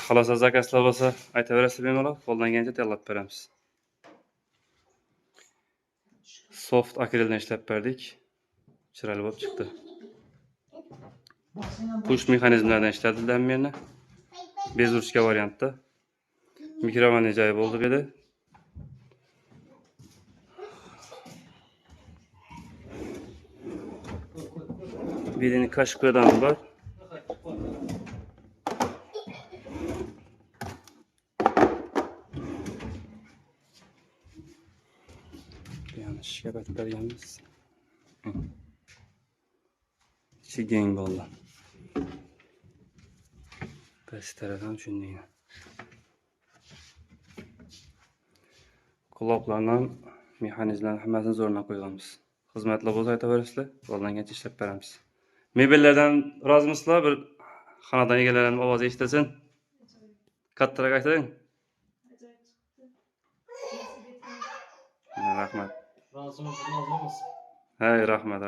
Xolos zakazlar bo'lsa, aytaverasiz bemalol, qo'ldan kelgancha tayyorlab beramiz. Soft akreldan ishlab berdik. Chiroyli bo'lib chiqdi. Push mexanizmlardan ishlatilgan meni. Bezurishga variantda. Mikrofonning joyi bo'ldi bu yerda. Birini kaşıklardan var. Yanlış şikayetler yalnız. İçi gang oldu. Pes tarafdan düşündüğünü. Kulaklardan mekanizmlerin hemesini zoruna koyuyoruz. Hizmetli boz aytaverasizlar, qo'ldan kelgancha ishlab beramiz. Mebellerden razı mısınlar? Bir xonadon egalarining ovozi eshitasin. Kattaroq ayting. Rahmat. Hey, rahmat.